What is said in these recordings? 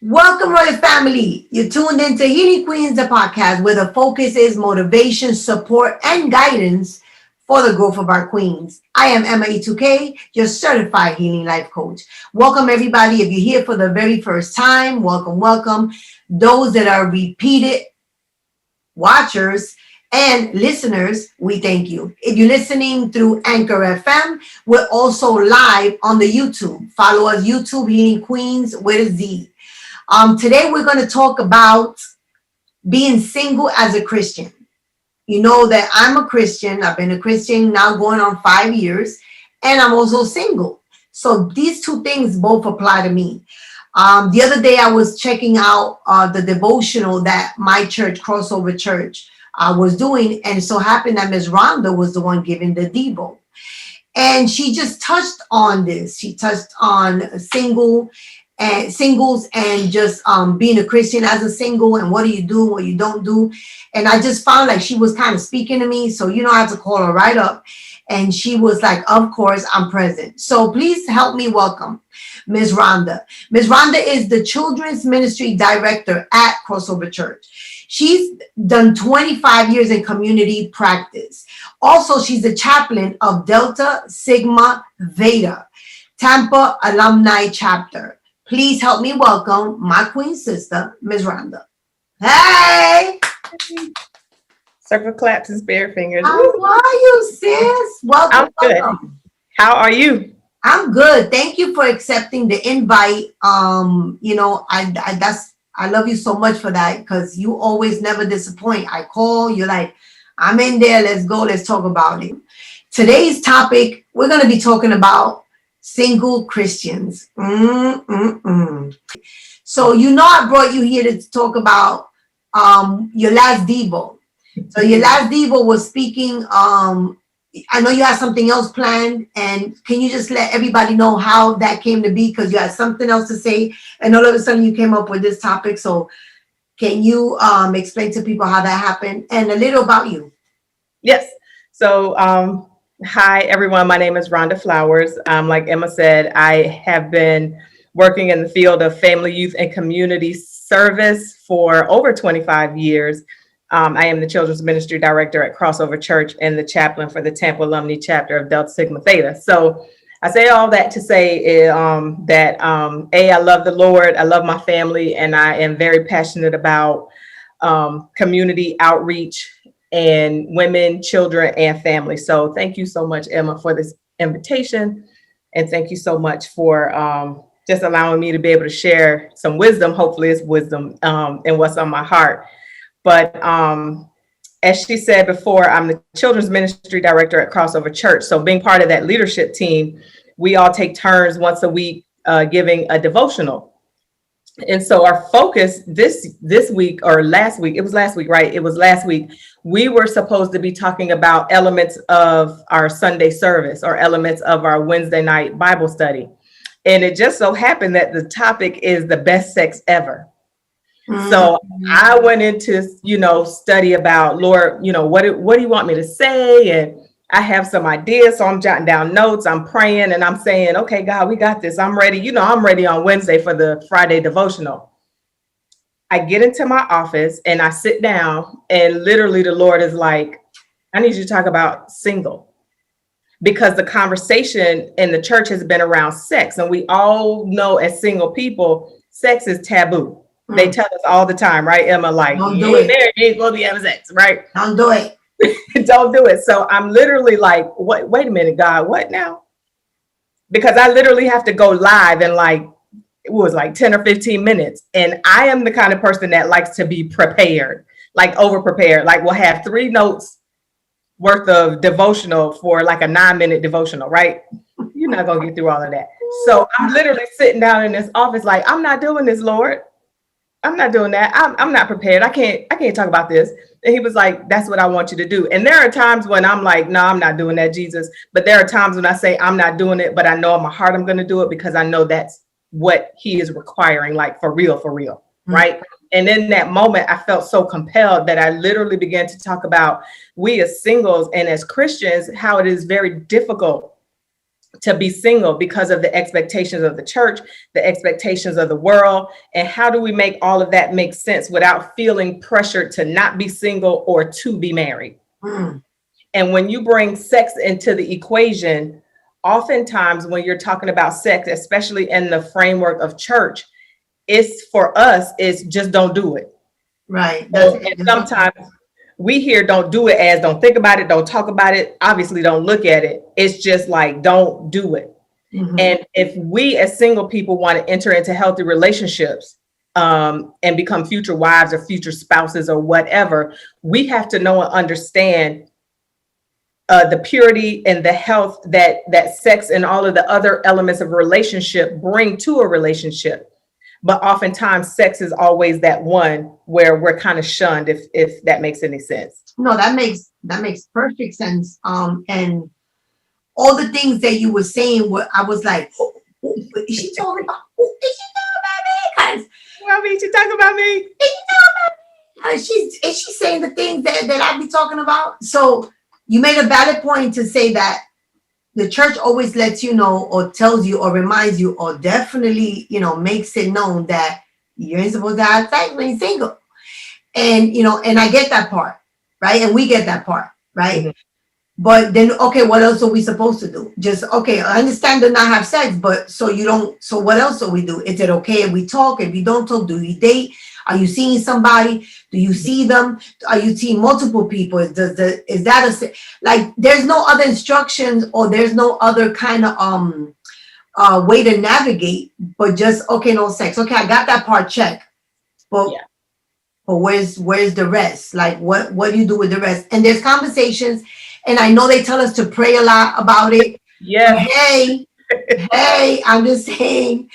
Welcome, Royal Family. You're tuned into Healing Queenz, the podcast, where the focus is motivation, support, and guidance for the growth of our queens. I am Emma E2K, your certified healing life coach. Welcome, everybody. If you're here for the very first time, welcome. Those that are repeated watchers and listeners, we thank you. If you're listening through Anchor FM, we're also live on the YouTube. Follow us, YouTube Healing Queenz with a Z. Today we're going to talk about being single as a Christian. You know that I'm a Christian. I've been a Christian now going on 5 years, and I'm also single. So these two things both apply to me. The other day I was checking out the devotional that my church, Crossover Church, was doing, and it so happened that Miss Rhonda was the one giving the Devo. And she just touched on this. She touched on singles and just being a Christian as a single, and what do you do, what you don't do. And I just found like she was kind of speaking to me. So, I had to call her right up. And she was like, of course, I'm present. So please help me welcome Ms. Rhonda. Ms. Rhonda is the Children's Ministry Director at Crossover Church. She's done 25 years in community practice. Also, she's a chaplain of Delta Sigma Theta, Tampa Alumni Chapter. Please help me welcome my queen sister, Ms. Rhonda. Hey! Circle claps and spirit fingers. How are you, sis? Welcome. I'm good. How are you? I'm good. Thank you for accepting the invite. I love you so much for that, because you always never disappoint. I call, you're like, I'm in there. Let's go. Let's talk about it. Today's topic, we're going to be talking about single Christians. So, I brought you here to talk about your last Devo. So your last Devo was speaking. I know you had something else planned, and can you just let everybody know how that came to be? Because you had something else to say, and all of a sudden you came up with this topic. So can you explain to people how that happened and a little about you? Yes. So, hi, everyone. My name is Rhonda Flowers. Like Emma said, I have been working in the field of family, youth, and community service for over 25 years. I am the Children's Ministry Director at Crossover Church and the chaplain for the Tampa Alumni Chapter of Delta Sigma Theta. So I say all that to say that I love the Lord, I love my family, and I am very passionate about community outreach and women, children, and family. So thank you so much, Emma, for this invitation. And thank you so much for just allowing me to be able to share some wisdom. Hopefully it's wisdom and what's on my heart. But as she said before, I'm the Children's Ministry Director at Crossover Church. So being part of that leadership team, we all take turns once a week giving a devotional. And so our focus this week, or last week, it was last week, right? It was last week. We were supposed to be talking about elements of our Sunday service or elements of our Wednesday night Bible study. And it just so happened that the topic is the best sex ever. So I went into, study about, Lord, what do you want me to say? And I have some ideas. So I'm jotting down notes. I'm praying and I'm saying, okay, God, we got this. I'm ready. I'm ready on Wednesday for the Friday devotional. I get into my office and I sit down, and literally the Lord is like, I need you to talk about single, because the conversation in the church has been around sex. And we all know, as single people, sex is taboo. They tell us all the time, right, Emma? Like, you ain't married, you ain't supposed to be having sex, right? Don't do it. Don't do it. So I'm literally like, what? Wait a minute, God, what now? Because I literally have to go live in it was 10 or 15 minutes. And I am the kind of person that likes to be prepared, over prepared. We'll have 3 notes worth of devotional for a 9-minute devotional, right? You're not going to get through all of that. So I'm literally sitting down in this office I'm not doing this, Lord. I'm not doing that. I'm not prepared. I can't talk about this. And he was like, that's what I want you to do. And there are times when I'm like, no, I'm not doing that, Jesus. But there are times when I say I'm not doing it, but I know in my heart I'm going to do it, because I know that's what he is requiring, for real, right? And in that moment, I felt so compelled that I literally began to talk about we as singles and as Christians, how it is very difficult to be single because of the expectations of the church, the expectations of the world. And how do we make all of that make sense without feeling pressured to not be single or to be married? Mm. And when you bring sex into the equation, oftentimes when you're talking about sex, especially in the framework of church, it's for us, it's just don't do it. Right. And sometimes we hear don't do it as don't think about it, don't talk about it, obviously don't look at it. It's just like, don't do it. Mm-hmm. And if we as single people want to enter into healthy relationships and become future wives or future spouses or whatever, we have to know and understand the purity and the health that sex and all of the other elements of a relationship bring to a relationship. But oftentimes sex is always that one where we're kind of shunned, if that makes any sense. No, that makes perfect sense. And all the things that you were saying, I was like, is she talking about? Is she talking about me? I mean, she talking about me. Is she talking about me? Is she saying the things that I be talking about? So you made a valid point to say that the church always lets you know or tells you or reminds you or definitely, makes it known that you ain't supposed to have sex when you're single. And, and I get that part, right? And we get that part, right? Mm-hmm. But then, okay, what else are we supposed to do? Just, okay, I understand to not have sex, but so what else do we do? Is it okay if we talk? If we don't talk, do we date? Are you seeing somebody? Do you see them? Are you seeing multiple people? Is that like, there's no other instructions or there's no other kind of way to navigate, but just, okay, no sex. Okay, I got that part checked. But where's the rest? Like, what do you do with the rest? And there's conversations, and I know they tell us to pray a lot about it. Yeah. Hey, I'm just saying,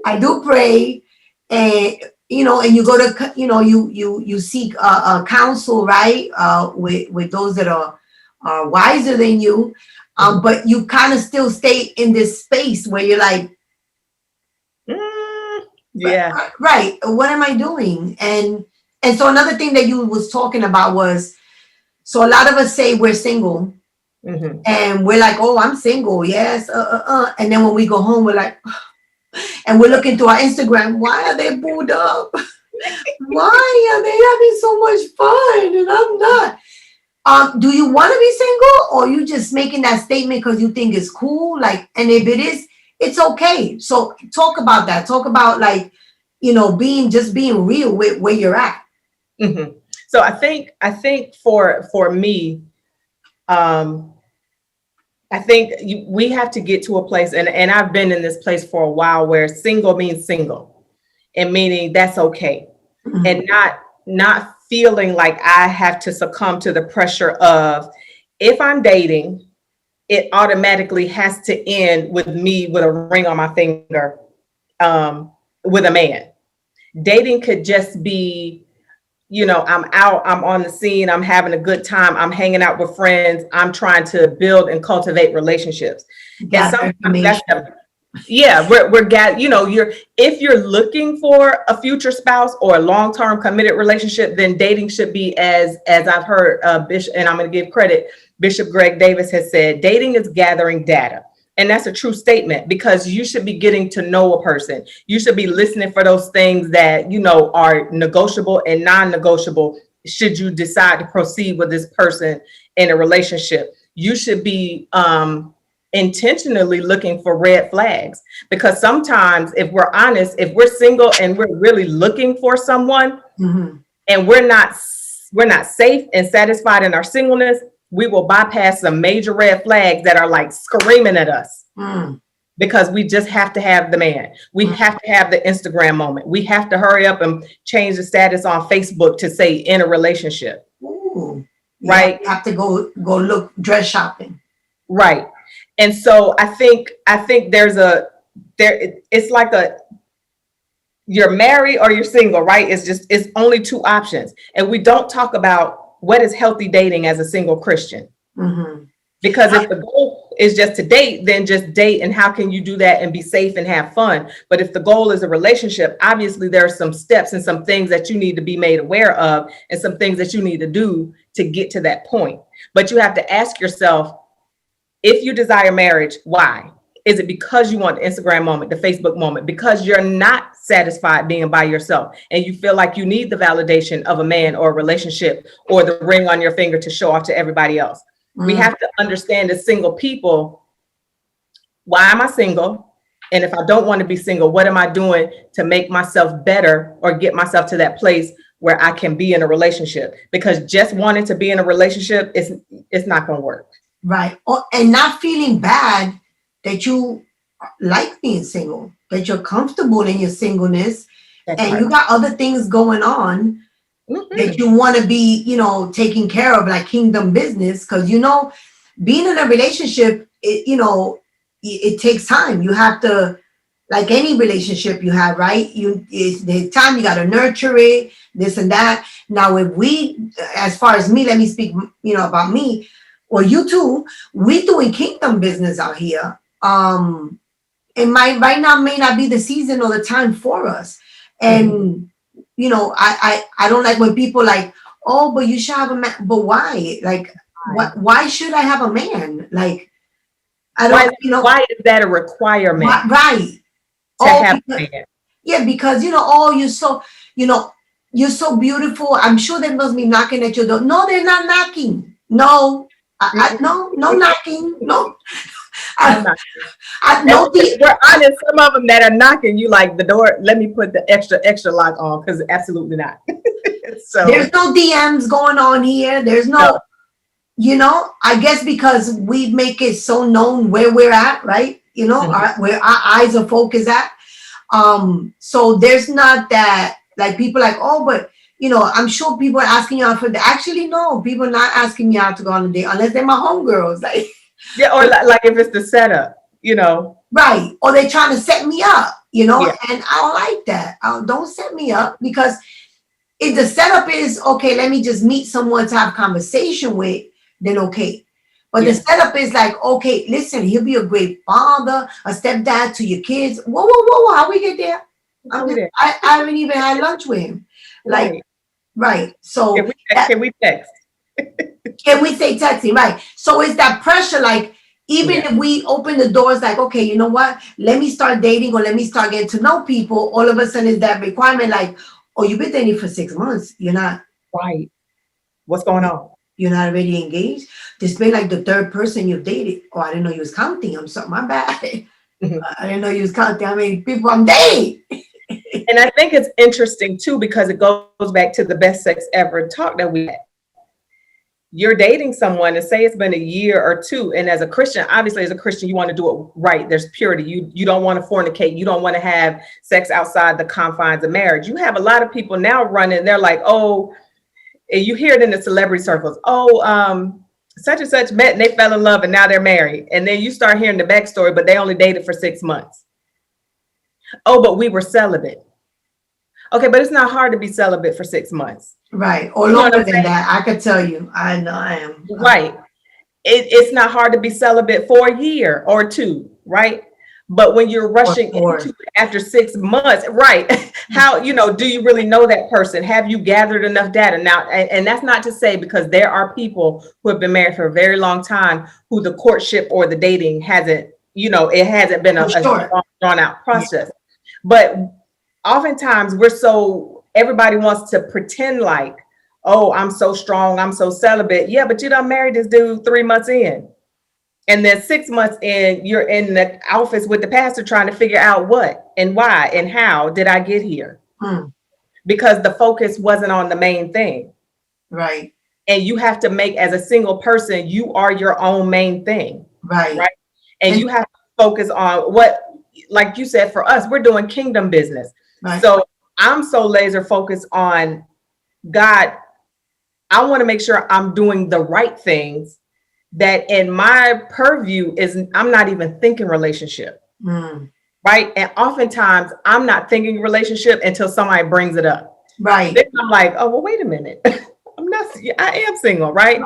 I do pray, and and you go to, you seek counsel, right? With those that are wiser than you, but you kind of still stay in this space where you're like, right. What am I doing? And so another thing that you was talking about was, so a lot of us say we're single, mm-hmm. and we're like, oh, I'm single, yes, and then when we go home, we're like, and we're looking through our Instagram, why are they booed up? Why are they having so much fun and I'm not? Do you want to be single, or you just making that statement because you think it's cool? Like, and if it is, it's okay. So talk about that. Talk about, like, being real with where you're at. Mm-hmm. So I think for me, I think we have to get to a place, and I've been in this place for a while, where single means single, and meaning that's okay, mm-hmm. and not feeling like I have to succumb to the pressure of, if I'm dating, it automatically has to end with me with a ring on my finger, with a man. Dating could just be, I'm out, I'm on the scene, I'm having a good time, I'm hanging out with friends, I'm trying to build and cultivate relationships. And sometimes that's if you're looking for a future spouse or a long-term committed relationship, then dating should be, as I've heard Bishop, and I'm going to give credit, Bishop Greg Davis has said, dating is gathering data. And that's a true statement, because you should be getting to know a person. You should be listening for those things that, are negotiable and non-negotiable should you decide to proceed with this person in a relationship. You should be intentionally looking for red flags, because sometimes, if we're honest, if we're single and we're really looking for someone, mm-hmm. and we're not safe and satisfied in our singleness, we will bypass some major red flags that are like screaming at us, because we just have to have the man. We have to have the Instagram moment. We have to hurry up and change the status on Facebook to say in a relationship. Ooh. Right. You have to go look dress shopping. Right. And so I think it's like you're married or you're single, right? It's only two options. And we don't talk about what is healthy dating as a single Christian. Mm-hmm. Because if the goal is just to date, then just date. And how can you do that and be safe and have fun? But if the goal is a relationship, obviously there are some steps and some things that you need to be made aware of, and some things that you need to do to get to that point. But you have to ask yourself, if you desire marriage, why? Is it because you want the Instagram moment, the Facebook moment, because you're not satisfied being by yourself and you feel like you need the validation of a man or a relationship or the ring on your finger to show off to everybody else? We have to understand as single people, why am I single? And if I don't want to be single, what am I doing to make myself better or get myself to that place where I can be in a relationship? Because just wanting to be in a relationship it's not going to work. Right. And not feeling bad that you like being single, that you're comfortable in your singleness. That's and right. You got other things going on that you want to be, you know, taking care of, like kingdom business. Because, you know, being in a relationship, it takes time. You have to, like any relationship you have, right? There's time, you got to nurture it, this and that. Now, if we, as far as me, let me speak, you know, about me, or you too, we doing kingdom business out here. It might right now may not be the season or the time for us. And, you know, I don't like when people like, oh, but you should have a man. But why? Like, why should I have a man? Like, I don't, why is that a requirement? Right. To have a man? Yeah, because, you know, you're so, you're so beautiful. I'm sure they must be knocking at your door. No, they're not knocking. No, no knocking. No. We're honest. Some of them that are knocking, you like the door. Let me put the extra lock on, because absolutely not. So there's no DMs going on here. There's no. I guess because we make it so known where we're at, right? Where our eyes are focused at. So there's not that, like, people like, oh, but I'm sure people are asking you out for that. Actually, no, people are not asking me out to go on a date unless they're my homegirls, like. Yeah, or like if it's the setup, Right. Or they're trying to set me up, and I don't like that. Don't set me up, because if the setup is, okay, let me just meet someone to have conversation with, then okay. But the setup is like, okay, listen, he'll be a great father, a stepdad to your kids. Whoa, how we get there? I haven't even had lunch with him. Like, right. So can we text? Can we say texting? Right. So it's that pressure, like, even if we open the doors, like, okay, you know what? Let me start dating, or let me start getting to know people. All of a sudden is that requirement, like, oh, you've been dating for 6 months. You're not. Right. What's going on? You're not already engaged. This been like the third person you've dated. Oh, I didn't know you was counting. I'm sorry, my bad. I didn't know you was counting how many people I'm dating. And I think it's interesting too, because it goes back to the best sex ever talk that we had. You're dating someone, and say it's been a year or two, and as a Christian, obviously as a Christian, you want to do it right. There's purity. You don't want to fornicate. You don't want to have sex outside the confines of marriage. You have a lot of people now running. They're like, oh, and you hear it in the celebrity circles. Oh, such and such met and they fell in love and now they're married. And then you start hearing the backstory, but they only dated for 6 months. Oh, but we were celibate. Okay, but it's not hard to be celibate for 6 months. Right. Or longer than that, I could tell you. I know I am. Right. It's not hard to be celibate for a year or two, right? But when you're rushing into it after 6 months, right? How, do you really know that person? Have you gathered enough data? Now, and that's not to say, because there are people who have been married for a very long time who the courtship or the dating hasn't, it hasn't been a drawn out process. But oftentimes everybody wants to pretend like, oh, I'm so strong, I'm so celibate. Yeah, but you done married this dude 3 months in. And then 6 months in, you're in the office with the pastor trying to figure out what and why and how did I get here? Because the focus wasn't on the main thing. Right. And you have to make, as a single person, you are your own main thing. Right. Right. And you have to focus on what, like you said, for us, we're doing kingdom business. Right. So I'm so laser focused on God. I want to make sure I'm doing the right things, that in my purview is I'm not even thinking relationship. Right. And oftentimes I'm not thinking relationship until somebody brings it up. Right. Then I'm like, oh, well, wait a minute. I am single. Right.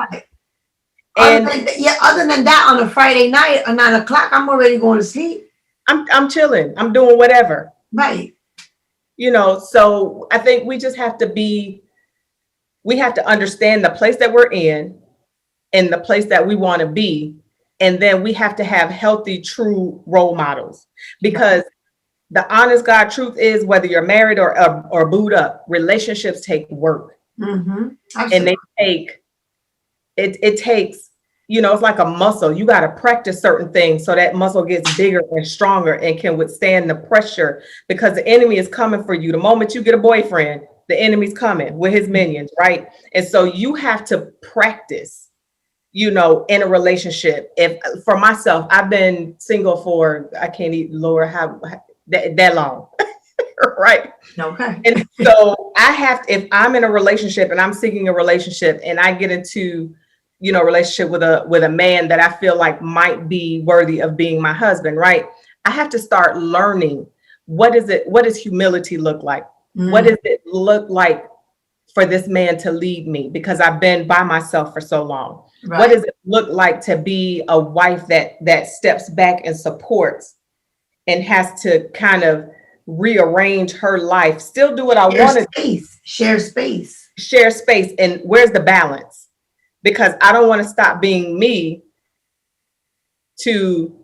And other than that, on a Friday night at 9 o'clock, I'm already going to sleep. I'm chilling. I'm doing whatever. Right. So I think we just have to we have to understand the place that we're in and the place that we want to be, And then we have to have healthy, true role models, because the honest God truth is, whether you're married or booed up, relationships take work. Mm-hmm. And they take, it takes, it's like a muscle. You got to practice certain things so that muscle gets bigger and stronger and can withstand the pressure, because the enemy is coming for you. The moment you get a boyfriend, the enemy's coming with his minions, right? And so you have to practice, in a relationship. If for myself, I've been single for, I can't even, Lord, how that long. Right. Okay. And so if I'm in a relationship and I'm seeking a relationship and I get into, relationship with a man that I feel like might be worthy of being my husband, right? I have to start learning, what does humility look like? What does it look like for this man to lead me? Because I've been by myself for so long. Right. What does it look like to be a wife that steps back and supports and has to kind of rearrange her life, still do what I want to share space. And where's the balance? Because I don't want to stop being me to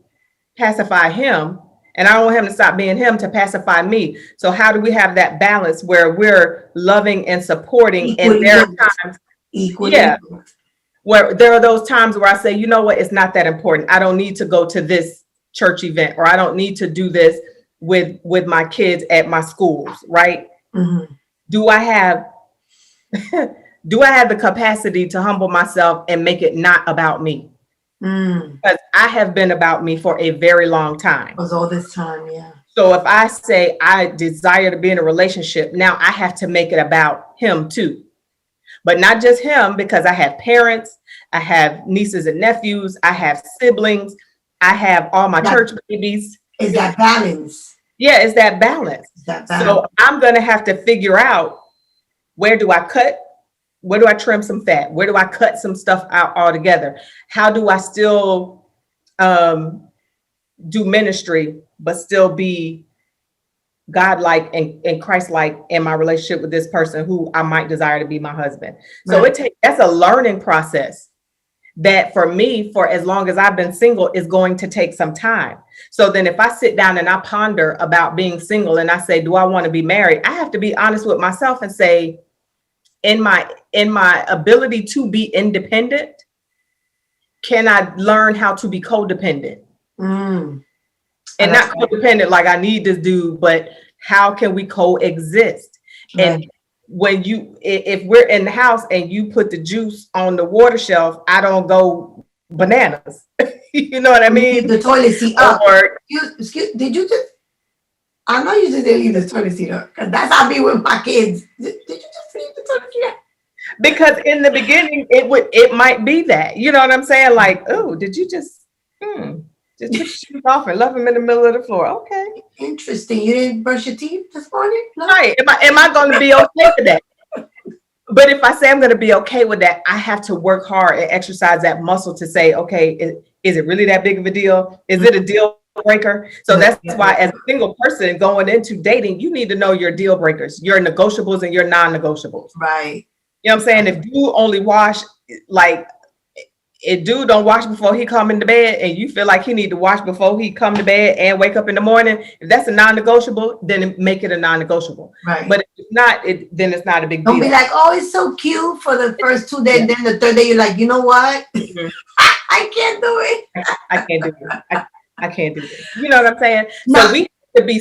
pacify him, and I don't want him to stop being him to pacify me. So how do we have that balance where we're loving and supporting? Equally, and there are times, where there are those times where I say, you know what, it's not that important. I don't need to go to this church event, or I don't need to do this with my kids at my schools, right? Mm-hmm. Do I have the capacity to humble myself and make it not about me? Because I have been about me for a very long time. It was all this time, yeah. So if I say I desire to be in a relationship, now I have to make it about him too. But not just him, because I have parents, I have nieces and nephews, I have siblings, I have all my church babies. Is that balance? Yeah, it's that balance. So I'm going to have to figure out, where do I cut? Where do I trim some fat? Where do I cut some stuff out altogether? How do I still do ministry, but still be God-like and Christ-like in my relationship with this person who I might desire to be my husband? So that's a learning process that for me, for as long as I've been single, is going to take some time. So then if I sit down and I ponder about being single and I say, do I want to be married? I have to be honest with myself and say, in my ability to be independent, can I learn how to be codependent? And not codependent like I need this dude, but how can we coexist? Right. And if we're in the house and you put the juice on the water shelf, I don't go bananas. You know what I mean? The toilet seat up. Did you just? I know you just didn't leave the toilet seat up, because that's how I be with my kids. Did you just leave the toilet seat up? Because in the beginning, it might be that. You know what I'm saying? Like, oh, did you just took your shoes off and left them in the middle of the floor? Okay. Interesting. You didn't brush your teeth this morning? No? Right. Am I going to be okay with that? But if I say I'm going to be okay with that, I have to work hard and exercise that muscle to say, okay, is it really that big of a deal? Is it a deal breaker? So that's why, as a single person going into dating, you need to know your deal breakers, your negotiables and your non-negotiables. Right. You know what I'm saying? If you only wash, like, if dude don't wash before he come into bed and you feel like he need to wash before he come to bed and wake up in the morning, if that's a non-negotiable, then make it a non-negotiable. Right. But if it's not, then it's not a big deal. Don't be like, oh, it's so cute for the first 2 days. Then the third day, you're like, you know what? Mm-hmm. I can't do it. I can't do it. I can't do it. You know what I'm saying? No. So we have to be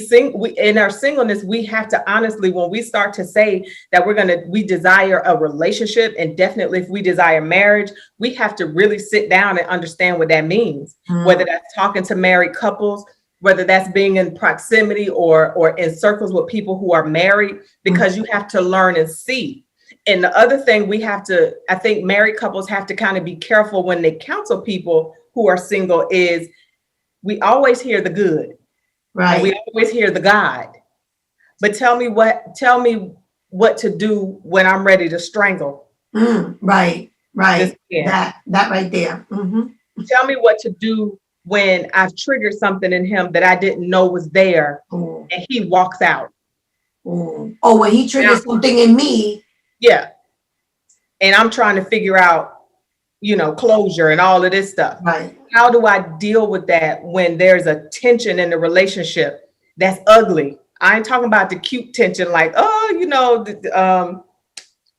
in our singleness. We have to honestly, when we start to say that we desire a relationship, and definitely if we desire marriage, we have to really sit down and understand what that means. Whether that's talking to married couples, whether that's being in proximity or in circles with people who are married, because you have to learn and see. And the other thing I think married couples have to kind of be careful when they counsel people who are single is, we always hear the good, right? We always hear the God, but tell me what to do when I'm ready to strangle. Right. That right there. Mm-hmm. Tell me what to do when I've triggered something in him that I didn't know was there, and he walks out. Oh, when he triggers something in me. Yeah. And I'm trying to figure out, closure and all of this stuff. Right. How do I deal with that when there's a tension in the relationship that's ugly? I ain't talking about the cute tension, like,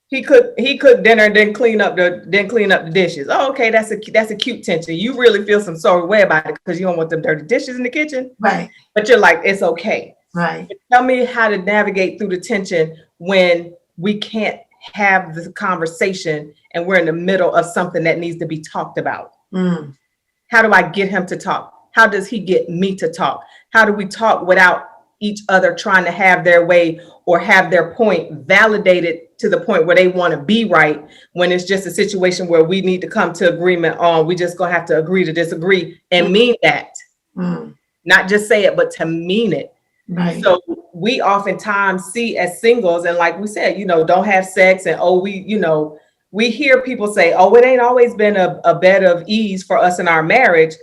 he cooked dinner and didn't clean up the dishes. Oh, okay, that's a cute tension. You really feel some sort of way about it because you don't want them dirty dishes in the kitchen. Right. But you're like, it's okay. Right. But tell me how to navigate through the tension when we can't have the conversation and we're in the middle of something that needs to be talked about. How do I get him to talk? How does he get me to talk? How do we talk without each other trying to have their way or have their point validated to the point where they want to be right, when it's just a situation where we need to come to agreement on, we just gonna have to agree to disagree and mean that. Not just say it, but to mean it. Right. So we oftentimes see as singles, and like we said, don't have sex, and we hear people say, oh, it ain't always been a bed of ease for us in our marriage.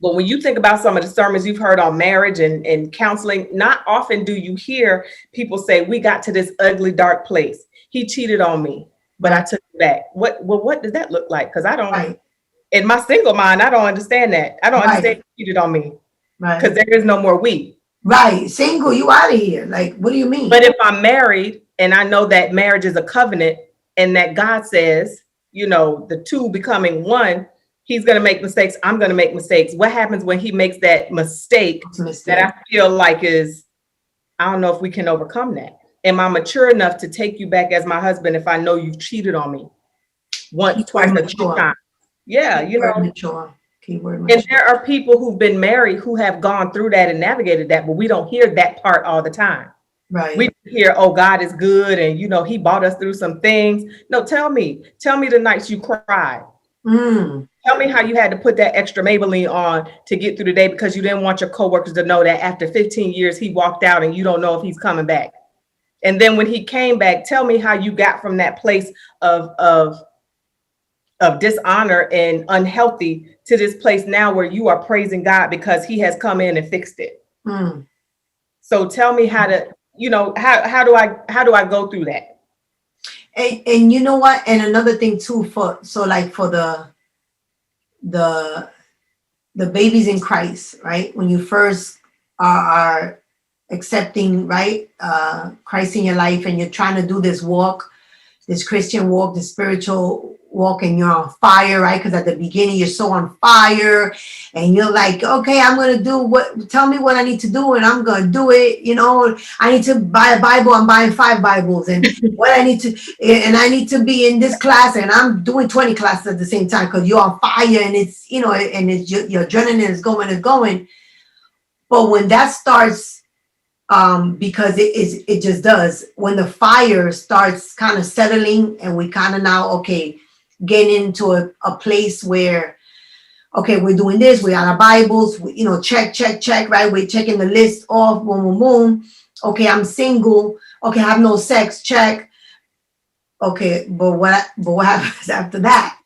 But when you think about some of the sermons you've heard on marriage and counseling, not often do you hear people say, we got to this ugly, dark place. He cheated on me, but I took it back. What does that look like? Because I don't, in my single mind, I don't understand that. I don't understand he cheated on me. Right. Because there is no more we. Right. Single, you out of here. Like, what do you mean? But if I'm married and I know that marriage is a covenant and that God says, the two becoming one, he's going to make mistakes. I'm going to make mistakes. What happens when he makes that mistake that I feel like I don't know if we can overcome that. Am I mature enough to take you back as my husband if I know you've cheated on me once, twice, or three times? Yeah, mature. Keyword mature. And there are people who've been married who have gone through that and navigated that, but we don't hear that part all the time. Right. We hear, oh, God is good, and he brought us through some things. No, tell me the nights you cried. Tell me how you had to put that extra Maybelline on to get through the day because you didn't want your coworkers to know that after 15 years he walked out and you don't know if he's coming back. And then when he came back, tell me how you got from that place of dishonor and unhealthy to this place now where you are praising God because he has come in and fixed it. So tell me how to, how do I go through that? And you know what? And another thing too, for the babies in Christ, right? When you first are accepting, right, Christ in your life, and you're trying to do this walk, this Christian walk, the spiritual walk, and you're on fire, right? Because at the beginning you're so on fire, and you're like, okay, I'm gonna tell me what I need to do, and I'm gonna do it. I need to buy a Bible. I'm buying 5 Bibles, and what I need to be in this class, and I'm doing 20 classes at the same time because you're on fire, and it's and it's your adrenaline is going. But when that starts, because it just does, when the fire starts kind of settling, and we kind of now getting into a place where we're doing this, we got our Bibles, check, right? We're checking the list off, boom. Okay, I'm single. Okay, I have no sex, check. Okay, but what happens after that?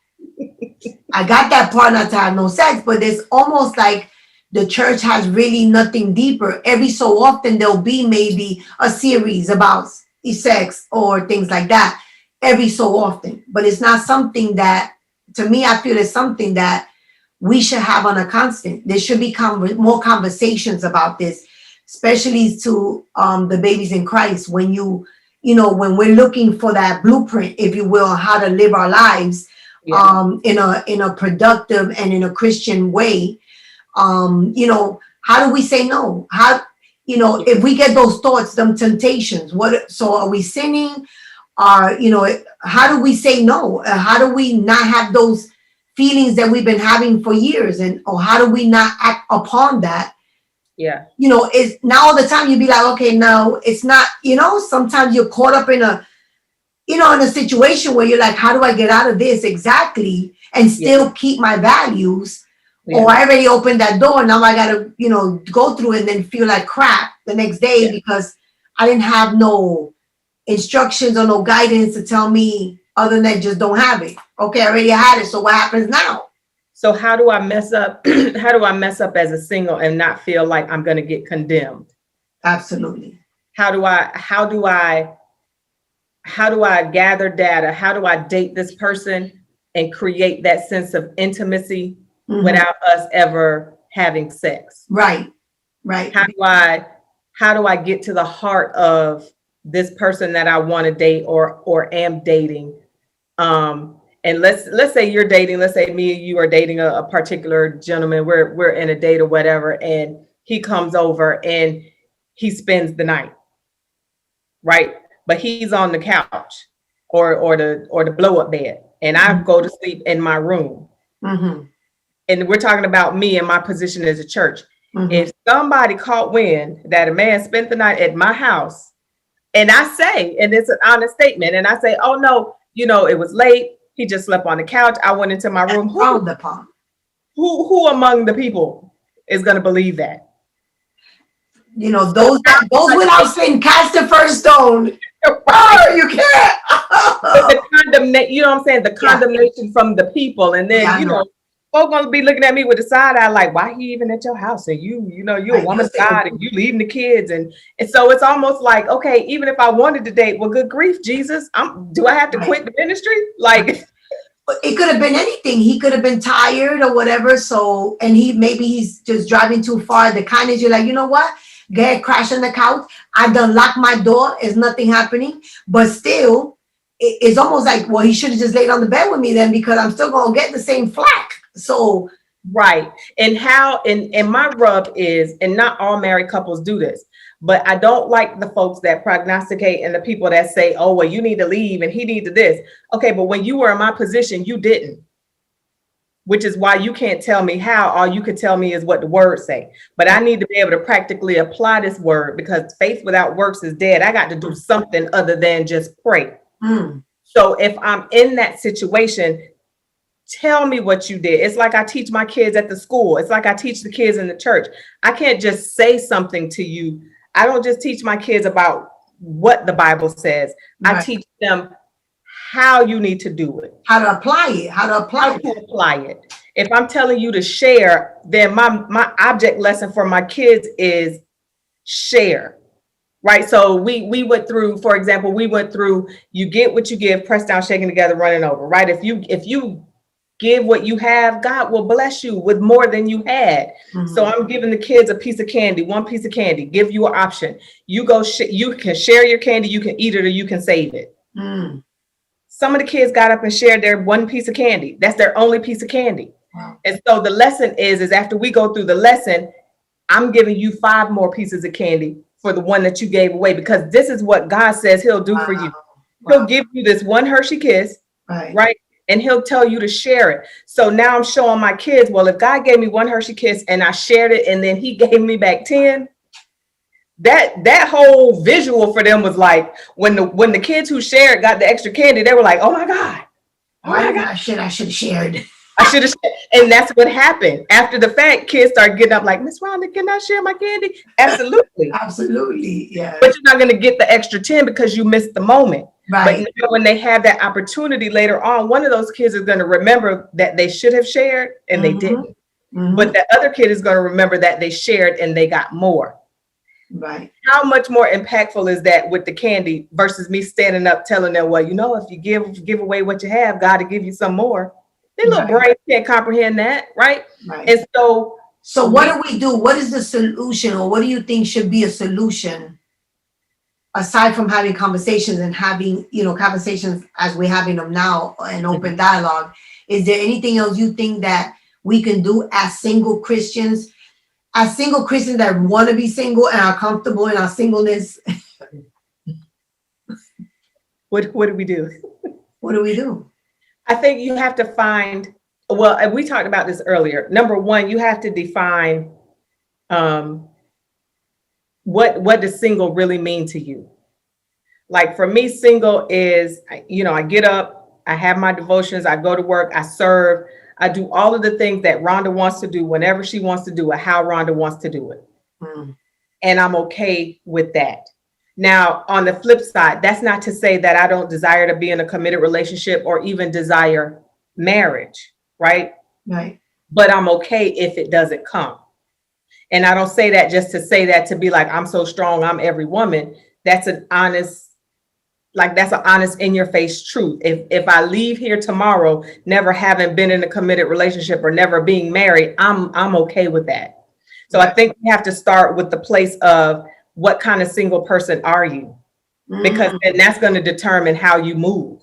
I got that part, not to have no sex, but it's almost like the church has really nothing deeper. Every so often there'll be maybe a series about sex or things like that, every so often. But it's not something that, to me, I feel it's something that we should have on a constant. There should be more conversations about this, especially to the babies in Christ. When when we're looking for that blueprint, if you will, on how to live our lives in a productive and in a Christian way. How do we say no? How, if we get those thoughts, them temptations, so are we sinning? How do we say no? How do we not have those feelings that we've been having for years? Or how do we not act upon that? Yeah. It's now all the time you'd be like, okay, no, it's not, sometimes you're caught up in a situation where you're like, how do I get out of this exactly and still keep my values? Or I already opened that door. Now I got to, go through it and then feel like crap the next day because I didn't have no instructions or no guidance to tell me other than just don't have it. Okay, I already had it. So what happens now? So how do I mess up? How do I mess up as a single and not feel like I'm going to get condemned? Absolutely. How do I gather data? How do I date this person and create that sense of intimacy Mhm. without us ever having sex? Right. How do I get to the heart of this person that I want to date or am dating? And let's say you're dating, let's say me and you are dating a particular gentleman, we're in a date or whatever, and he comes over and he spends the night, right? But he's on the couch or the blow up bed, and I go to sleep in my room. Mm-hmm. And we're talking about me and my position as a church. Mm-hmm. If somebody caught wind that a man spent the night at my house, and I say, and it's an honest statement, and I say, oh no, it was late. He just slept on the couch. I went into my room. Who among the people is going to believe that? Those without sin cast the first stone. Oh, you can't. The the condemnation from the people, and then folks gonna be looking at me with a side eye, like, why he even at your house? And you're a woman of God, and you leaving the kids, and so it's almost like, okay, even if I wanted to date, well, good grief, Jesus, do I have to quit the ministry? Like, it could have been anything. He could have been tired or whatever. So, and he's just driving too far. The kindness, you're like, you know what? Go ahead, crash on the couch. I done locked my door. There's nothing happening. But still, it's almost like, well, he should have just laid on the bed with me then, because I'm still gonna get the same flack. So right. And and my rub is, and not all married couples do this, but I don't like the folks that prognosticate and the people that say, oh, well, you need to leave and he needs this. Okay, but when you were in my position, you didn't. Which is why you can't tell me how. All you could tell me is what the words say. But I need to be able to practically apply this word, because faith without works is dead. I got to do something other than just pray. So if I'm in that situation, tell me what you did. It's like I teach my kids at the school. It's like I teach the kids in the church. I can't just say something to you. I don't just teach my kids about what the Bible says. Right. I teach them how you need to do it. How to apply it. If I'm telling you to share, then my object lesson for my kids is share. Right. So we went through, for example, you get what you give, pressed down, shaking together, running over. Right. If you give what you have, God will bless you with more than you had. Mm-hmm. So I'm giving the kids a piece of candy, one piece of candy, give you an option. You go, you can share your candy, you can eat it, or you can save it. Some of the kids got up and shared their one piece of candy. That's their only piece of candy. Wow. And so the lesson is after we go through the lesson, I'm giving you 5 more pieces of candy for the one that you gave away, because this is what God says he'll do for you. He'll give you this one Hershey kiss, right? And he'll tell you to share it. So now I'm showing my kids, well, if God gave me one Hershey kiss and I shared it and then he gave me back 10, that whole visual for them was like, when the kids who shared got the extra candy, they were like, oh my God. I should have shared. I should have, and that's what happened. After the fact, kids start getting up like, Miss Rhonda, can I share my candy? Absolutely. Absolutely, yeah. But you're not going to get the extra 10 because you missed the moment. Right. But when they have that opportunity later on, one of those kids is going to remember that they should have shared and they didn't. But the other kid is going to remember that they shared and they got more. Right. How much more impactful is that with the candy versus me standing up telling them, well, if you give away what you have, God will give you some more. Their little brain can't comprehend that, right? And so what do we do? What is the solution, or what do you think should be a solution aside from having conversations and having, conversations as we're having them now, an open dialogue? Is there anything else you think that we can do as single Christians that want to be single and are comfortable in our singleness? What do we do? What do we do? I think you have to find, well, and we talked about this earlier. Number one, you have to define what does single really mean to you? Like for me, single is, I get up, I have my devotions, I go to work, I serve, I do all of the things that Rhonda wants to do whenever she wants to do it, how Rhonda wants to do it. And I'm okay with that. Now, on the flip side, that's not to say that I don't desire to be in a committed relationship or even desire marriage, right? Right. But I'm okay if it doesn't come. And I don't say that just to say that to be like, I'm so strong, I'm every woman. That's an honest like that's an honest in your face truth. If I leave here tomorrow, never having been in a committed relationship or never being married, I'm okay with that. So I think we have to start with the place of what kind of single person are you? Because then that's going to determine how you move.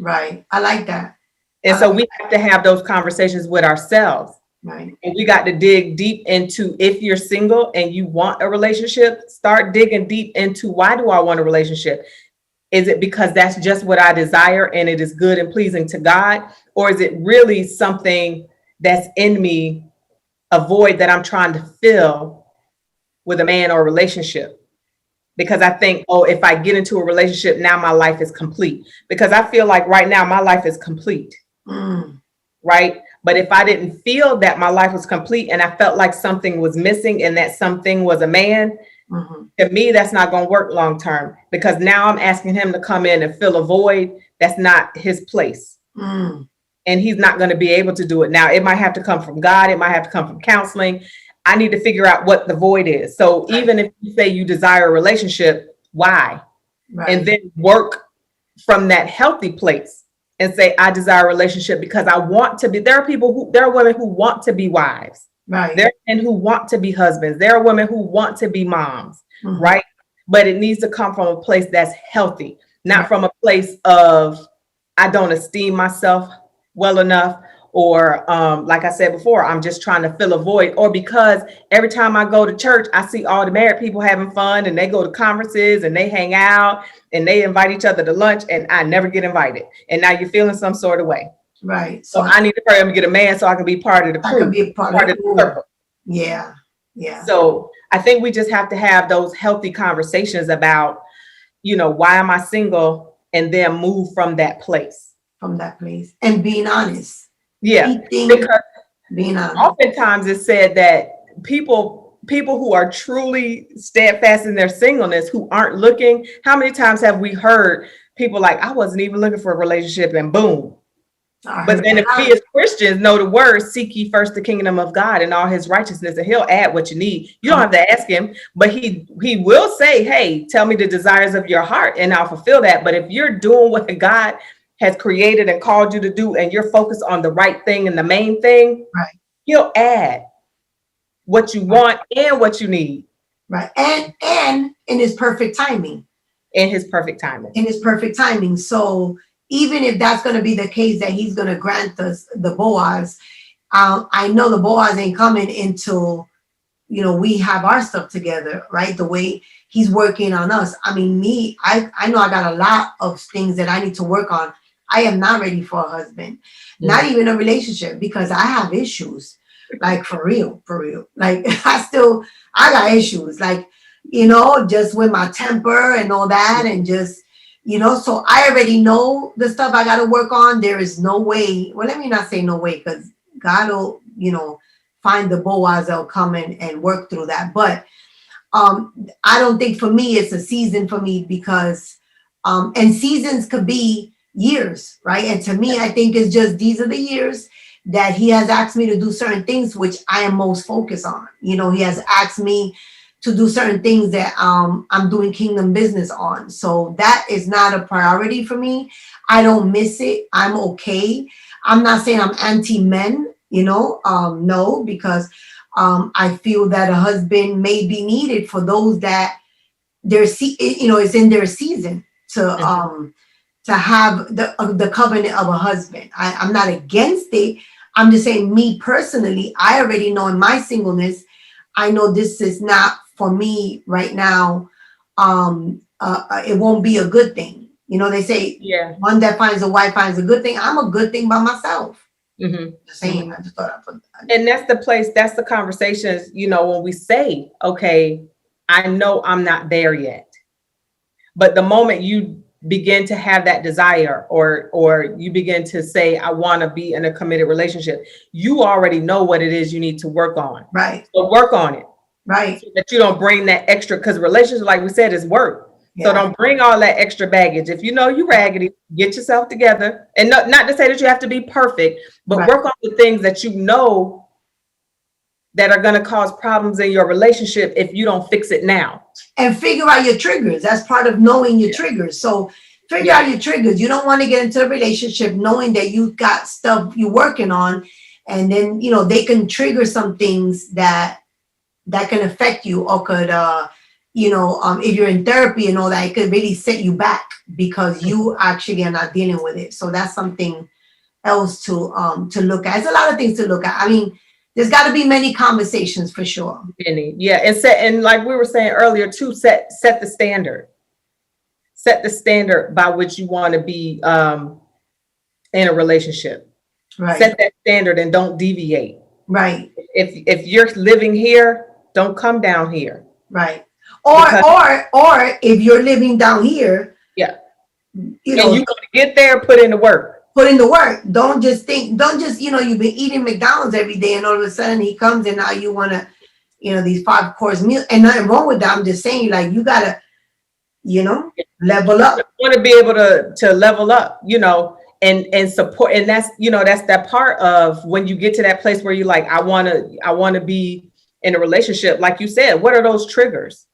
Right. I like that. And so we have to have those conversations with ourselves. Right. And we got to dig deep into, if you're single and you want a relationship, start digging deep into, why do I want a relationship? Is it because that's just what I desire and it is good and pleasing to God? Or is it really something that's in me, a void that I'm trying to fill with a man or a relationship? Because I think, oh, if I get into a relationship, now my life is complete. Because I feel like right now my life is complete. Right? But if I didn't feel that my life was complete and I felt like something was missing and that something was a man, to me, that's not going to work long term, because now I'm asking him to come in and fill a void that's not his place. And he's not going to be able to do it. Now, it might have to come from God. It might have to come from counseling. I need to figure out what the void is. So even if you say you desire a relationship, why? And then work from that healthy place and say, I desire a relationship because I want to be. There are women who want to be wives. Right. There are men who want to be husbands. There are women who want to be moms. Right. But it needs to come from a place that's healthy, not from a place of, I don't esteem myself well enough, or like I said before, I'm just trying to fill a void, or because every time I go to church, I see all the married people having fun and they go to conferences and they hang out and they invite each other to lunch and I never get invited. And now you're feeling some sort of way. Right. So I need to pray to get a man so I can be part of the crew. I can be part of the circle. Yeah. Yeah. So I think we just have to have those healthy conversations about, why am I single? And then move from that place. From that place. And being honest. Yeah. Because being honest. Oftentimes it's said that people who are truly steadfast in their singleness, who aren't looking, how many times have we heard people like, I wasn't even looking for a relationship, and boom. But then if we as Christians know the word, seek ye first the kingdom of God and all his righteousness, and he'll add what you need. You don't have to ask him, but he will say, hey, tell me the desires of your heart and I'll fulfill that. But if you're doing what God has created and called you to do, and you're focused on the right thing and the main thing, right, he'll add what you want and what you need. Right. And in his perfect timing. In his perfect timing. So even if that's going to be the case, that he's going to grant us the Boaz, I know the Boaz ain't coming until, we have our stuff together, right? The way he's working on us. I mean, I know I got a lot of things that I need to work on. I am not ready for a husband, not even a relationship, because I have issues, like for real. Like I got issues, like, just with my temper and all that, and just, so I already know the stuff I got to work on. There is no way. Well, let me not say no way, because God will, find the Boaz that'll come in and work through that. But I don't think for me, it's a season for me, because, and seasons could be years, right? And to me, I think it's just, these are the years that he has asked me to do certain things, which I am most focused on. He has asked me to do certain things that I'm doing kingdom business on. So that is not a priority for me. I don't miss it. I'm okay. I'm not saying I'm anti-men, no, because I feel that a husband may be needed for those that it's in their season to have the covenant of a husband. I'm not against it. I'm just saying, me personally, I already know in my singleness, I know this is not for me right now. It won't be a good thing. They say, one that finds a wife finds a good thing. I'm a good thing by myself. Just saying, I just thought I'd put that. And that's the place, that's the conversations, when we say, okay, I know I'm not there yet. But the moment you begin to have that desire, or you begin to say, I want to be in a committed relationship, you already know what it is you need to work on. Right. So work on it. Right. So that you don't bring that extra, because relationships, like we said, is work. Yeah. So don't bring all that extra baggage. If you know you raggedy, get yourself together. And not to say that you have to be perfect, but work on the things that you know that are going to cause problems in your relationship if you don't fix it now. And figure out your triggers. That's part of knowing your triggers. So Figure out your triggers. You don't want to get into a relationship knowing that you got stuff you're working on, and then they can trigger some things that can affect you, or could if you're in therapy and all that, it could really set you back because you actually are not dealing with it. So that's something else to look at. It's a lot of things to look at. I mean, there's got to be many conversations for sure. And like we were saying earlier too, set the standard. Set the standard by which you want to be in a relationship. Right. Set that standard and don't deviate. Right. If you're living here, don't come down here. Right. Or if you're living down here, and you're going to get there, put in the work. Don't just you've been eating McDonald's every day and all of a sudden he comes and now you want to, these 5-course meals, and nothing wrong with that. I'm just saying, like, you got to, level up. You want to be able to level up, and support. And that's, that's that part of when you get to that place where you're like, I want to be in a relationship. Like you said, what are those triggers?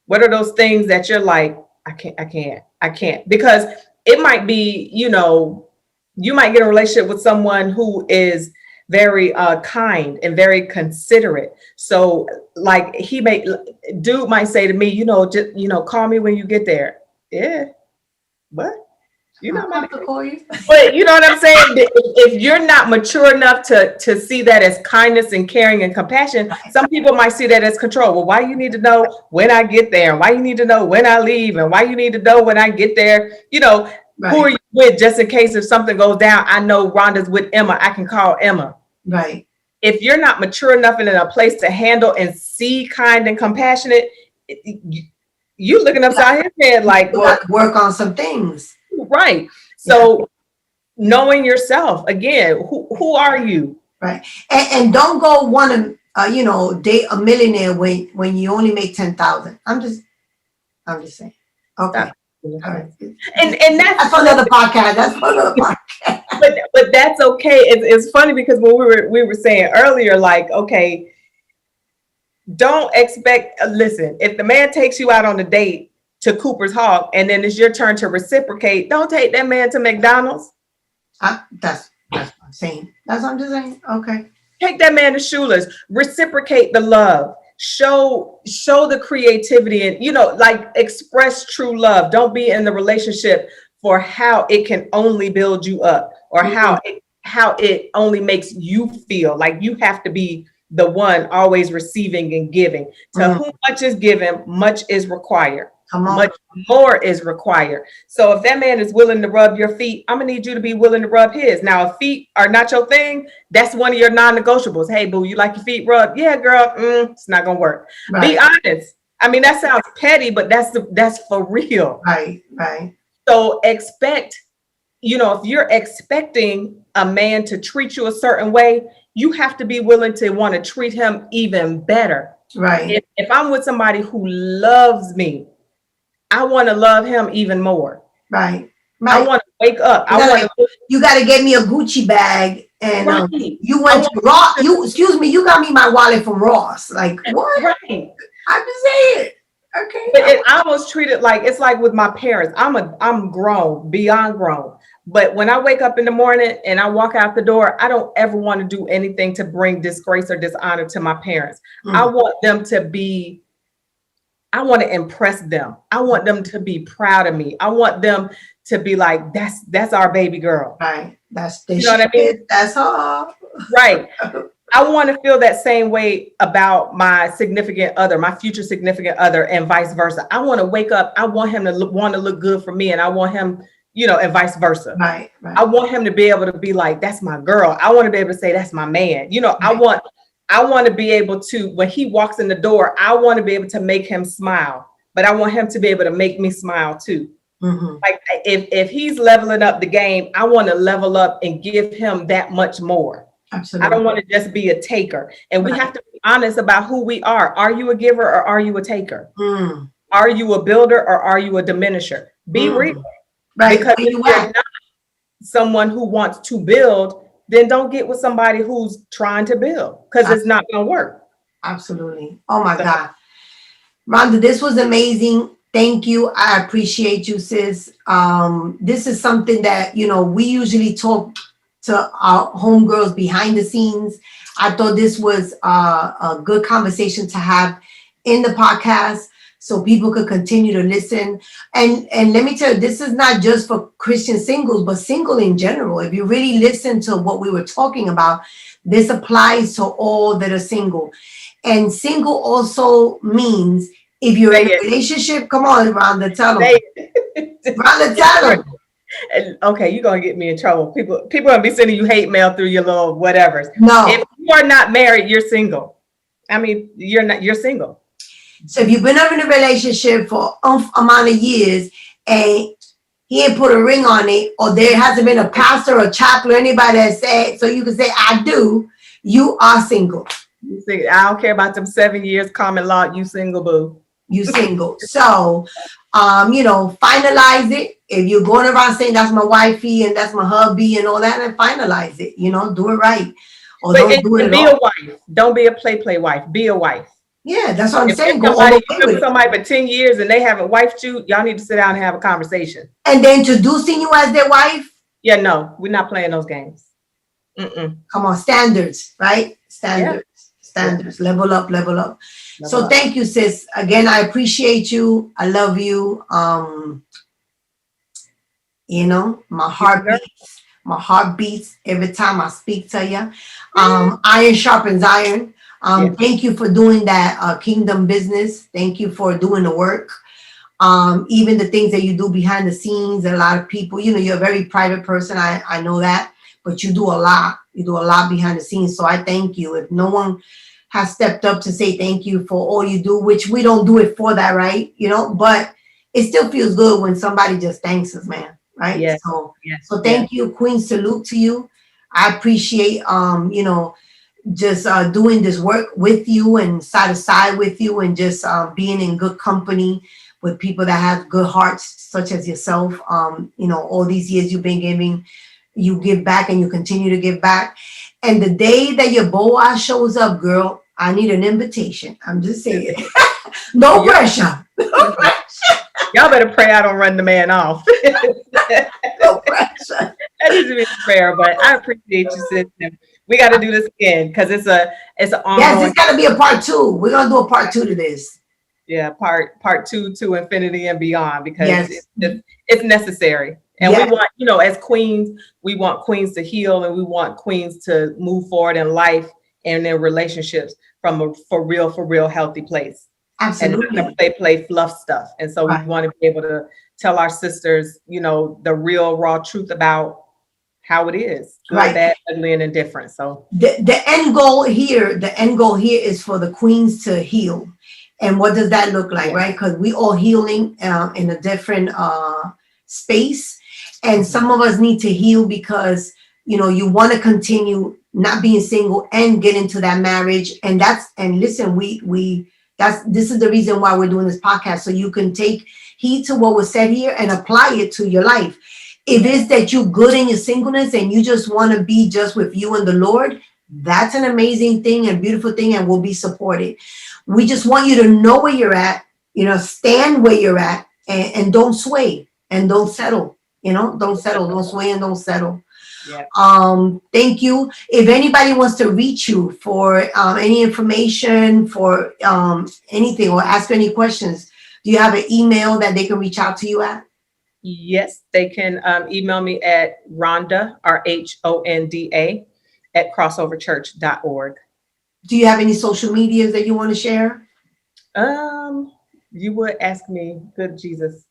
What are those things that you're like, I can't, because it might be, you might get a relationship with someone who is very kind and very considerate. So like dude might say to me, just, call me when you get there. Yeah. What? I'm about to call you. But you know what I'm saying? If you're not mature enough to see that as kindness and caring and compassion, some people might see that as control. Well, why you need to know when I get there, and why you need to know when I leave, and why you need to know when I get there, Right. Who are you with, just in case if something goes down? I know Rhonda's with Emma. I can call Emma. Right. If you're not mature enough and in a place to handle and see kind and compassionate, you looking upside his head like, well, work on some things. Right. So knowing yourself, again, who are you? Right. And don't go want to, date a millionaire when you only make 10,000. I'm just saying. Okay. All right. And that's for another podcast. But that's okay. It's funny because when we were saying earlier, like, okay, don't expect. Listen, if the man takes you out on a date to Cooper's Hawk and then it's your turn to reciprocate, don't take that man to McDonald's. That's what I'm saying. That's what I'm just saying. Okay. Take that man to Shula's. Reciprocate the love. Show the creativity and, like, express true love. Don't be in the relationship for how it can only build you up or how it only makes you feel like you have to be the one always receiving and giving. To whom much is given, much is required. Much more is required. So if that man is willing to rub your feet, I'm gonna need you to be willing to rub his. Now, if feet are not your thing, that's one of your non-negotiables. Hey, boo, you like your feet rubbed? Yeah, girl. It's not gonna work. Right. Be honest. I mean, that sounds petty, but that's for real. Right. So expect, if you're expecting a man to treat you a certain way, you have to be willing to want to treat him even better. Right. If I'm with somebody who loves me, I want to love him even more. Right. I want to wake up. You got to get me a Gucci bag, and you went to Ross. You got me my wallet from Ross. Like what? Right. I'm just saying. Okay. But I almost treat it like it's like with my parents. I'm grown, beyond grown. But when I wake up in the morning and I walk out the door, I don't ever want to do anything to bring disgrace or dishonor to my parents. I want them to be. I want to impress them. I want them to be proud of me. I want them to be like, that's our baby girl. Right. That's what I mean? That's all. Right. I want to feel that same way about my significant other, my future significant other, and vice versa. I want to wake up. I want him to want to look good for me, and I want him, and vice versa. Right. I want him to be able to be like, that's my girl. I want to be able to say, that's my man. Right. I want to be able to, when he walks in the door, I want to be able to make him smile, but I want him to be able to make me smile too. Like if he's leveling up the game, I want to level up and give him that much more. Absolutely. I don't want to just be a taker. And we have to be honest about who we are. Are you a giver or are you a taker? Are you a builder or are you a diminisher? Be real. Right. Because if you're not someone who wants to build, then don't get with somebody who's trying to build, because it's not going to work. Absolutely. Oh my God. Rhonda, this was amazing. Thank you. I appreciate you, sis. This is something that, we usually talk to our homegirls behind the scenes. I thought this was a good conversation to have in the podcast so people could continue to listen. And let me tell you, this is not just for Christian singles, but single in general. If you really listen to what we were talking about, this applies to all that are single. And single also means if you're in a relationship, come on, Rhonda, tell them. Rhonda, tell them. Okay, you're gonna get me in trouble. People gonna be sending you hate mail through your little whatevers. No. If you are not married, you're single. I mean, you're single. So if you've been in a relationship for amount of years and he ain't put a ring on it, or there hasn't been a pastor or chaplain or anybody that said, so you can say, I do, you are single. You see, I don't care about them 7 years common law, you single, boo. You single. So, finalize it. If you're going around saying that's my wifey and that's my hubby and all that, then finalize it. Do it right. Or don't do it be a wife. Don't be a play wife. Be a wife. Yeah, that's what I'm saying. Somebody for 10 years and they haven't wifed you, y'all need to sit down and have a conversation. And they're introducing you as their wife? Yeah, no, we're not playing those games. Come on, standards, right? Standards. Level up. So thank you, sis. Again, I appreciate you. I love you. My heart beats every time I speak to you. Iron sharpens iron. Thank you for doing that kingdom business. Thank you for doing the work. Even the things that you do behind the scenes, a lot of people, you're a very private person. I know that, but you do a lot. You do a lot behind the scenes. So I thank you. If no one has stepped up to say thank you for all you do, which we don't do it for that, right? But it still feels good when somebody just thanks us, man. Right? Yes. So thank you, Queen. Salute to you. I appreciate, just doing this work with you and side to side with you and just being in good company with people that have good hearts, such as yourself. All these years you've been giving, you give back and you continue to give back. And the day that your Boaz shows up, girl, I need an invitation. I'm just saying. No pressure. Y'all better pray I don't run the man off. No pressure. That needs to be prayer, but I appreciate you, sister. We got to do this again because it's an ongoing. Yes, it's got to be a part 2. We're gonna do a part 2 to this. Yeah, part 2 to infinity and beyond because it's necessary. And we want, as queens, we want queens to heal and we want queens to move forward in life and their relationships from a for real healthy place. Absolutely. And they play fluff stuff. And so we want to be able to tell our sisters, the real raw truth about how it is. Good, bad, ugly, and indifferent. So the end goal here is for the queens to heal. And what does that look like, right? Because we all healing in a different space. And some of us need to heal because, you want to continue not being single and get into that marriage. And listen, this is the reason why we're doing this podcast. So you can take heed to what was said here and apply it to your life. If it's that you're good in your singleness and you just want to be just with you and the Lord, that's an amazing thing and beautiful thing and will be supported. We just want you to know where you're at, stand where you're at and don't sway and don't settle. Don't settle, don't sway and don't settle. Yeah. Thank you. If anybody wants to reach you for any information, for anything or ask any questions, do you have an email that they can reach out to you at? Yes, they can email me at Rhonda, RHONDA, at crossoverchurch.org. Do you have any social medias that you want to share? You would ask me, good Jesus.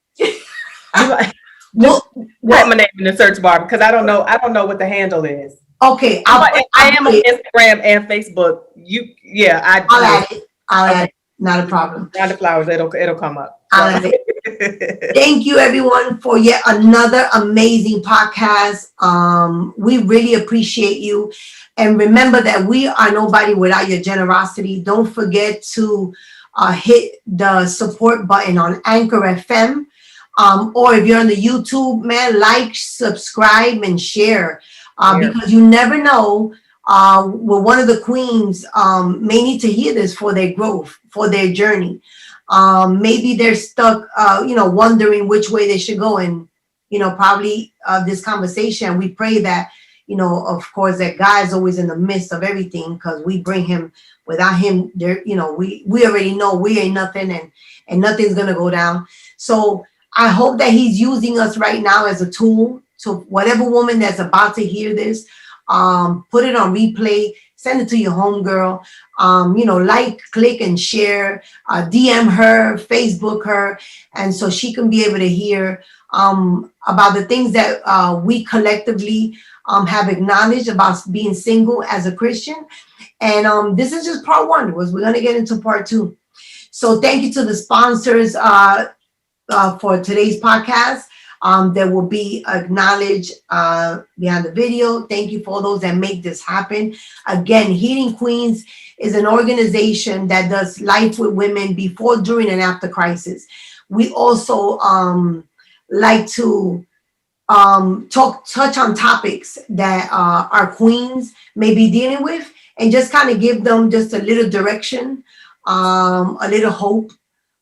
Put my name in the search bar because I don't know what the handle is. Okay. I am on Instagram and Facebook. I'll add it. Not a problem. Rhonda Flowers, it'll come up. I'll add it. Thank you everyone for yet another amazing podcast. We really appreciate you. And remember that we are nobody without your generosity. Don't forget to hit the support button on Anchor FM. Or if you're on the YouTube, man, like, subscribe, and share. Because you never know, one of the queens may need to hear this for their growth, for their journey. Maybe they're stuck, wondering which way they should go. And, probably this conversation, we pray that, of course, that God is always in the midst of everything, because we bring him. Without him, there, we already know we ain't nothing, and nothing's going to go down. So I hope that he's using us right now as a tool. So whatever woman that's about to hear this, put it on replay, send it to your homegirl, like, click, and share, DM her, Facebook her, and so she can be able to hear about the things that we collectively have acknowledged about being single as a Christian. And this is just part one. We're going to get into part two. So thank you to the sponsors for today's podcast. That will be acknowledged behind the video. Thank you for those that make this happen. Again, Healing Queens is an organization that does life with women before, during, and after crisis. We also like to touch on topics that our queens may be dealing with, and just kind of give them just a little direction, a little hope,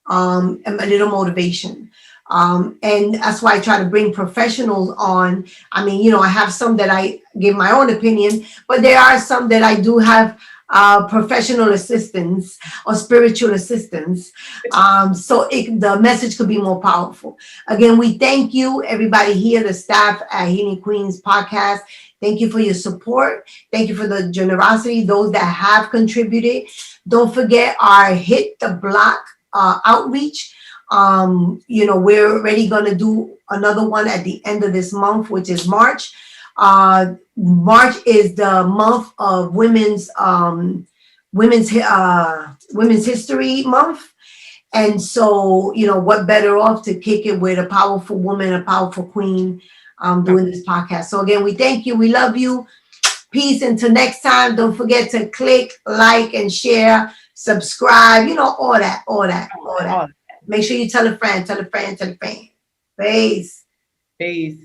and a little motivation. And that's why I try to bring professionals on. I mean, I have some that I give my own opinion, but there are some that I do have professional assistance or spiritual assistance. So the message could be more powerful. Again, we thank you, everybody here, the staff at Healing Queenz Podcast. Thank you for your support. Thank you for the generosity, those that have contributed. Don't forget our Hit the Block outreach. We're already going to do another one at the end of this month, which is March. March is the month of women's history month. And so, what better off to kick it with a powerful woman, a powerful queen, doing this podcast. So again, we thank you. We love you. Peace. Until next time, don't forget to click, like, and share, subscribe, all that. Make sure you tell a friend. Peace. Peace.